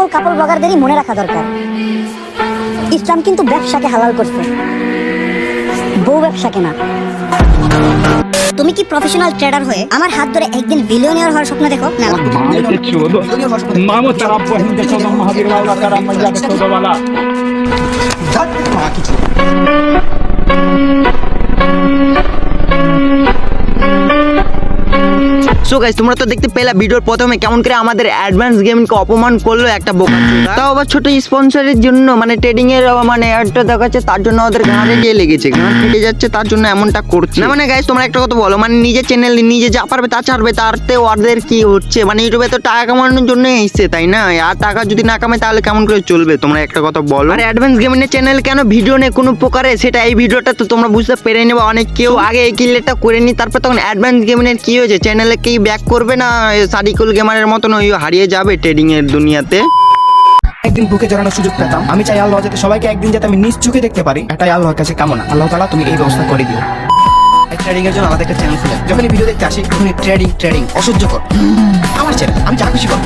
সকল কাপল ব্লগারদেরই মনে রাখা দরকার, ইসলাম কিন্তু ব্যবসাকে হালাল করছে, বউ ব্যবসাকে না। তুমি কি প্রফেশনাল ট্রেডার হয়ে আমার হাত ধরে একদিন বিলিয়নিয়ার হওয়ার স্বপ্ন দেখো? না সো গাইস, তোমরা তো দেখতে পেলা ভিডিওর প্রথমে কেমন করে আমাদের অ্যাডভান্স গেমিংকে অপমান করলো একটা বোকা চোদা। তাও আবার ছোট স্পন্সরের জন্য, মানে ট্রেডিং এর মানে অ্যাডটা দেখাচ্ছে, তার জন্য ওদের ঘাড়ে গিয়ে লেগেছে, ঘাড় ফেটে যাচ্ছে, তার জন্য এমনটা করছে না। মানে গাইস, তোমরা একটা কথা বলো, মানে নিজের চ্যানেল নিজে যা পারবে তা ছাড়বে, তারতে ওদের কি হচ্ছে? মানে ইউটিউবে তো টাকা কামানোর জন্য এসছে, তাই না? আর টাকা যদি না কামায় তাহলে কেমন করে চলবে? তোমরা একটা কথা বলো। আর অ্যাডভান্স গেমিং এর চ্যানেল কেন ভিডিও নেই কোনো প্রকারে, সেটা এই ভিডিওটা তো তোমরা বুঝতে পেরে নেবে। অনেক কেউ আগে এই ক্লিয়ারটা করে নি, তারপর তখন অ্যাডভান্স গেমিং এর কি হয়েছে, চ্যানেলে কি ব্যাক করবে না সাদিকুল গেমারের মতন ওই হারিয়ে যাবে ট্রেডিং এর দুনিয়াতে? একদিন বুকে জড়ানোর সুযোগ পেতাম। আমি চাই আল্লাহ যাতে সবাইকে একদিন যাতে আমি নিজ চোখে দেখতে পারি, এটাই আল্লাহর কাছে কামনা। আল্লাহ তাআলা তুমি এই ব্যবস্থা করে দিও। ট্রেডিং এর জন্য আমাদের একটা চ্যানেল খুলে যখনই ভিডিও দেখতে আসি তখনই ট্রেডিং অসহ্য কর। আমার চ্যানেল, আমি যা খুশি কর।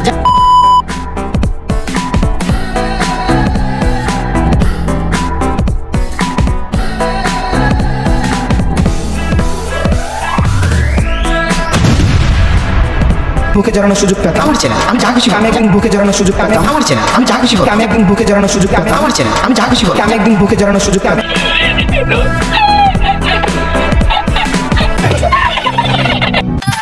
বুকে জড়ানোর সুযোগ পেতাম আমার চ্যানেল, আমি যা খুশি। আমি একদিন বুকে জড়ানোর সুযোগ পেতাম আমার চ্যানেল, আমি যা খুশি করি। আমি একদিন বুকে জড়ানোর সুযোগ পেতাম আমার চ্যানেল, আমি যা খুশি করি। আমি একদিন বুকে জড়ানোর সুযোগ পেতাম।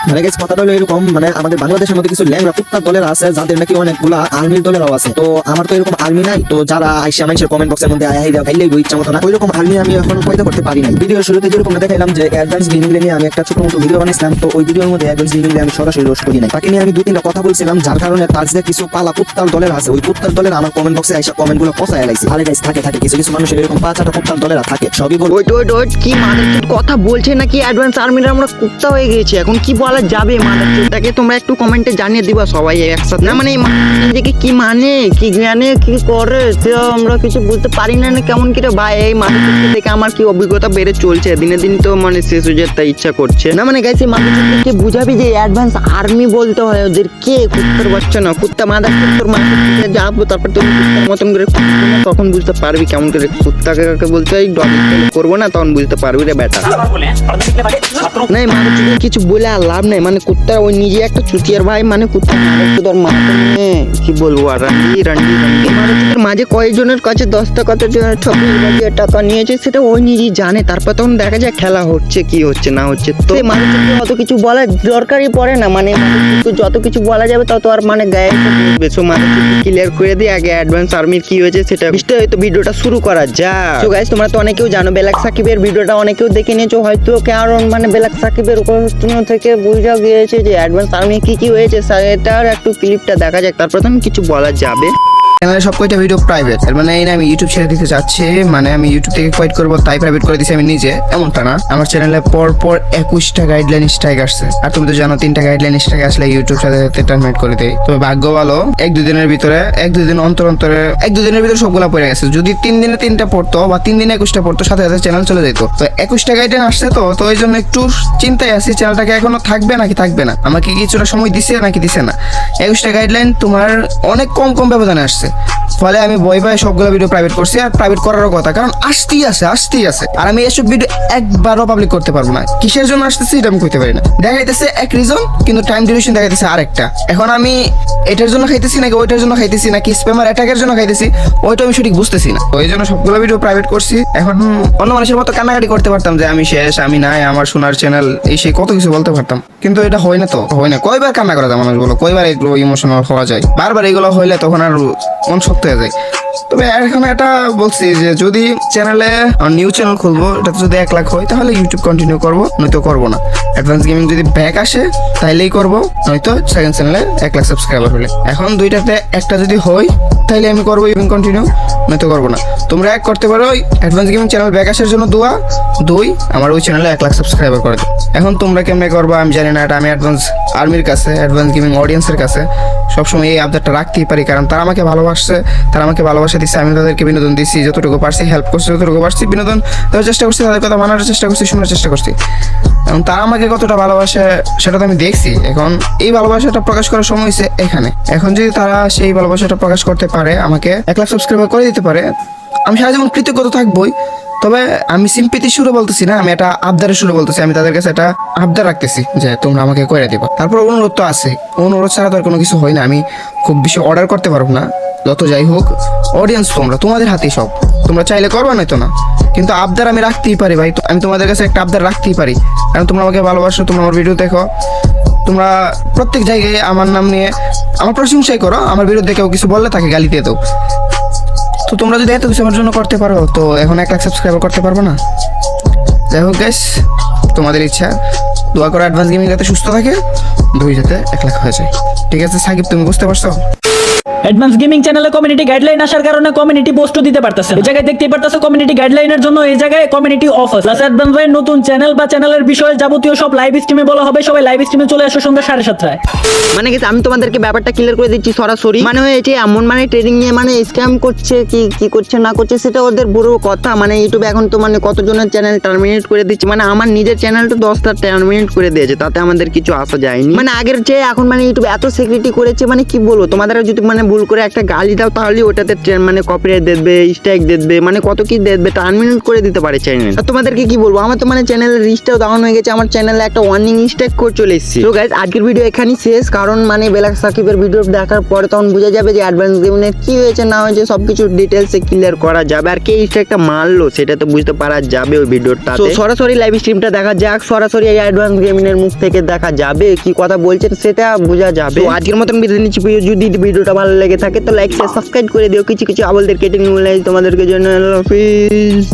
মানে গাইস, কথাটা হলো এরকম, মানে আমাদের বাংলাদেশের মধ্যে কিছু ল্যাংড়া কুত্তার দলের আছে যাদের নাকি অনেকগুলা আর্মির দলেরও আছে। তো আমার তো এরকম আর্মি নাই, তো যারা আইসা মানুষের কমেন্ট বক্সের মধ্যে খাইলে ইচ্ছা মতো না, ওইরকম আর্মি আমি এখন পয়দা করতে পারি নাই। ভিডিওর শুরুতে যেরকম দেখাইলাম যে অ্যাডভান্স গেমিং নিয়ে আমি একটা ছোট মতো ভিডিও বানাইছিলাম, তো ওই ভিডিওর মধ্যে অ্যাডভান্স গেমিং আমি সরাসরি রোস্ট করি নাই। তাকে নিয়ে আমি 2-3টা কথা বলছিলাম, যার কারণে তার যে কিছু পালা কুত্তার দলের আছে, ওই কুত্তার দলের আমার কমেন্ট বক্সে আইসা কমেন্ট গুলো পচায় লাইছে। আরে গাইস, থাকে কিছু কিছু মানুষের এরকম 5-8টা কুত্তার দলের থাকে, সবই বল। ওই কি মাদারচোদ কথা বলছে নাকি? অ্যাডভান্স আর্মির আমরা কুত্তা হয়ে গেছি, এখন কি বলা যাবে? মাদারচোদটাকে তোমরা একটু কমেন্টে জানিয়ে দিবা সবাই একসাথে। না মানে নিজেকে কি মানে, কি জ্ঞানে কি করে আমরা কিছু বুঝতে পারি না কেমন করে ভাই। এই মাদারচোদকে দেখে আমার কি অভিজ্ঞতা বেড়ে চলছে, দিনে দিন তো মানে শেষ হয়ে যেতে ইচ্ছা করছে না। মানে গাইস, এই মাদারচোদকে বুঝাবি যে অ্যাডভান্স আর্মি বলতে হয় ওদের, কে কুত্তার বাচ্চা না, কুত্তা মাদারচোদ তোর মাকে যাবো, তারপর তুমি কুত্তার মতন করে তখন বুঝতে পারবি কেমন করে কুত্তাকে বলতে হয়। করবো না তখন বুঝতে পারবি রে বেটা। না মাদারচোদকে কিছু বলে আর লাভ নেই, মানে কুত্তার ওই নিজে একটা চুতিয়ার ভাই, মানে কুত্তা তোর মা কি বলবো আর রান্ডি মাদারচোদের মাঝে কয়েকজনের কাছে 10 টাকা 26,000 টাকা নিয়েছে, সেটা ওই নিজেই জানে। তারপর তখন দেখা যায় খেলা হচ্ছে কি হচ্ছে না হচ্ছে, তো মাদারচোদকে অত কিছু বলার দরকারই পড়ে না। মানে যত কিছু বলা যাবে তত আর মানে গায়ে বেশো। মাদারচোদকে ক্লিয়ার করে দিয়ে আগে অ্যাডভান্স আর্মির কি হয়েছে সেটা হয়তো ভিডিওটা শুরু করা যাক। তো গাইস, তোমরা তো অনেকেও জানো ব্ল্যাক সাকিবের ভিডিওটা অনেকেও দেখে নিয়েছো হয়তো, কারণ মানে ব্ল্যাক সাকিবের উপর থেকে বোঝা গিয়েছে যে অ্যাডভান্স আর্মি কি হয়েছে, সেটার একটু ক্লিপটা দেখা যাক, তারপর তখন কিছু বলা যাবে। চ্যানেলে সব কয়টা ভিডিও প্রাইভেট, এর মানে এই না আমি ইউটিউব ছেড়ে দিতে চাচ্ছি, মানে আমি ইউটিউব থেকে কোয়াইট করবো তাই প্রাইভেট করে দিছি আমি নিজে, এমনটা না। আমার চ্যানেলে পর 21টা গাইডলাইন স্ট্রাইক আসছে, আর তুমি তো জানো 3টা গাইডলাইন স্ট্রাইক আসলে ইউটিউব সাথে টার্মিনেট করে দেয়। তবে ভাগ্য ভালো 1-2 দিনের ভিতরে 1-2 দিন অন্তরে 1-2 দিনের ভিতরে সবগুলা পড়ে গেছে। যদি 3 দিনে 3টা পড়তো বা 3 দিনে 21টা পড়তো, সাথে সাথে চ্যানেল চলে যেত। তো 21টা গাইডলাইন আসছে, তো ওই জন্য একটু চিন্তায় আছি চ্যানেলটাকে এখনো থাকবে নাকি থাকবে না, আমাকে কিছুটা সময় দিছে নাকি দিছে না। 21টা গাইডলাইন তোমার অনেক কম ব্যবধানে আসছে, ফলে আমি ভয় পাই সবগুলো ভিডিও প্রাইভেট করছি, আর প্রাইভেট করারও কথা, কারণ আসতেই আছে। আর আমি এসব ভিডিও একবারও পাবলিক করতে পারবো না। কিসের জন্য আসতেছি এটা আমি কইতে পারি না। দেখাইতেছে এক রিজন, কিন্তু টাইম ডিউরেশন দেখাইতেছে আরেকটা। এখন আমি এটার জন্য খাইতেছি নাকি ওইটার জন্য খাইতেছি নাকি স্প্যামার অ্যাটাকের জন্য খাইতেছি, ওইটা আমি সঠিক বুঝতেছি না। ওই জন্য সবগুলো ভিডিও প্রাইভেট করছি। এখন অন্য মানুষের মতো কান্নাকাটি করতে পারতাম যে আমি শেষ, আমি নাই, আমার সোনার চ্যানেল, এই সেই কত কিছু বলতে পারতাম, কিন্তু এটা হয় না। কয়বার কান্না করা যায় মানুষ বলো, কয়বার এগুলো ইমোশনাল হওয়া যায়, বারবার এগুলো হইলে তখন আর মন শক্ত হয়ে যায়। তবে এখন এটা বলছি যে যদি চ্যানেলে নিউ চ্যানেল খুলবো, এটা যদি 1 লাখ হয় তাহলে ইউটিউব কন্টিনিউ করবো, নয়তো করবো না। অ্যাডভান্স গেমিং যদি ব্যাক আসে তাইলেই করবো, নয়তো সেকেন্ড চ্যানেলে 1 লাখ সাবস্ক্রাইবার হলে। এখন দুইটাতে একটা যদি হয় তাইলে আমি করবো ইউটিউব কন্টিনিউ, নয়তো করবো না। তোমরা এক করতে পারো অ্যাডভান্স গেমিং চ্যানেল ব্যাক আসার জন্য দোয়া, 2 আমার ওই চ্যানেলে 1 লাখ সাবস্ক্রাইবার করে দাও। এখন তোমরা কেমনে করবা আমি জানি না, এটা আমি অ্যাডভান্স আর্মির কাছে, অ্যাডভান্স গেমিং অডিয়েন্সের কাছে সবসময় এই আবদারটা রাখতেই পারি, কারণ তারা আমাকে ভালোবাসছে, তারা আমাকে ভালোবাসে। ভালোবাসা দিচ্ছে, আমি তাদেরকে বিনোদন দিচ্ছি যতটুকু পারছি, হেল্প করছি যতটুকু পারছি, বিনোদন দেওয়ার চেষ্টা করছি, তাদের কথা মানার চেষ্টা করছি, শোনার চেষ্টা করছি। এবং তারা আমাকে কতটা ভালোবাসে সেটা তো আমি দেখছি। এখন এই ভালোবাসাটা প্রকাশ করার সময় হয়েছে এখানে। এখন যদি তারা সেই ভালোবাসাটা প্রকাশ করতে পারে, আমাকে 1 লাখ সাবস্ক্রাইবার করে দিতে পারে, আমি সারা জীবন কৃতজ্ঞতা থাকবোই। তবে আমি সিম্পিতি সুরে বলতেছি না, আমি এটা আবদারের সুরে বলতেছি। আমি তাদের কাছে এটা আবদার রাখতেছি যে তোমরা আমাকে করে দিবা। তারপর অনুরোধ তো আছে, অনুরোধ ছাড়া তো আর কোনো কিছু হয় না। আমি খুব বেশি অর্ডার করতে পারবো না। যত যাই হোক, অডিয়েন্স তোমরা, তোমাদের হাতেই সব। তোমরা চাইলে করবা নয়তো না, কিন্তু আবদার আমি রাখতেই পারি ভাই। আমি তোমাদের কাছে একটা আবদার রাখতেই পারি, কারণ তোমরা আমাকে ভালোবাসো, তোমরা আমার ভিডিও দেখো, তোমরা প্রত্যেক জায়গায় আমার নাম নিয়ে আমার প্রশংসাই করো। আমার বিরুদ্ধে কেউ কিছু বললে তাকে গালি দিয়ে দাও। তো তোমরা যদি এত কিছু আমার জন্য করতে পারো, তো এখন 1 লাখ সাবস্ক্রাইবার করতে পারবো না? যাই হোক গাইস, তোমাদের ইচ্ছা। দোয়া করো অ্যাডভান্স গেমিং যাতে সুস্থ থাকে, 2 যাতে 1 লাখ হয়ে যায়। ঠিক আছে সাকিব, তুমি বুঝতে পারছো? অ্যাডভান্স গেমিং চ্যানেলে কমিউনিটি গাইডলাইন আসার কারণে কমিউনিটি পোস্টও দিতে পারতেছে। এই জায়গায় দেখতেই পারতেছে কমিউনিটি গাইডলাইনের জন্য এই জায়গায় কমিউনিটি অফ আছে। প্লাস অ্যাডভান্স ভাইয়ের নতুন চ্যানেল বা চ্যানেলের বিষয়ে যাবতীয় সব লাইভ স্ট্রিমে বলা হবে। সবাই লাইভ স্ট্রিমে চলে আসো সন্ধ্যা 7:30টায়। মানে কি আমি তোমাদেরকে ব্যাপারটা ক্লিয়ার করে দিচ্ছি সরাসরি। মানে হয়েছে এমন, মানে ট্রেডিং নিয়ে মানে স্ক্যাম করছে, কি করছে না করছে সেটা ওদের বড় কথা। মানে ইউটিউবে এখন তো মানে কতজনের চ্যানেল টার্মিনেট করে দিচ্ছে। মানে আমার নিজের চ্যানেলটা 10টা টার্মিনেট করে দিয়েছে, তাতে আমাদের কিছু আসা যায়নি। মানে আগের চেয়ে এখন মানে ইউটিউব এত সিকিউরিটি করেছে, মানে কি বলবো তোমাদের, যদি মানে ভুল করে একটা গালি দাও তাহলে ওটাতে মানে কপিরাইট দেবে, স্ট্রাইক দেবে, মানে কত কি দেবে, টার্মিনেট করে দিতে পারে চ্যানেল। আর তোমাদেরকে কি বলবো, আমার তো মানে চ্যানেলের রিচটাও ডাউন হয়ে গেছে, আমার চ্যানেলে একটা ওয়ার্নিং স্ট্রাইক কোড চলে এসেছে। তো গাইস আজকের ভিডিও এখানেই শেষ, কারণ মানে ব্ল্যাক সাকিবের ভিডিও দেখার পরে তখন বোঝা যাবে যে অ্যাডভান্স গেমিংয়ের কি হয়েছে না হয়েছে, সবকিছু ডিটেলসে ক্লিয়ার করা যাবে। আর কে স্ট্রাইকটা মারলো সেটা তো বুঝতে পারা যাবে ওই ভিডিওটা। তো সরাসরি লাইভ স্ট্রিমটা দেখা যাক, সরাসরি এই অ্যাডভান্স গেমিংয়ের মুখ থেকে দেখা যাবে, কি কথা বলছেন সেটা বোঝা যাবে। তো আজকের মতন বিদায় নিচ্ছি। যদি ভিডিওটা ভালো লেগে থাকে তো লাইক শেয়ার সাবস্ক্রাইব করে দিও। কিছু আবলদের কেটে নিয়ে তোমাদেরকে জন্য। আল্লাহ হাফেজ।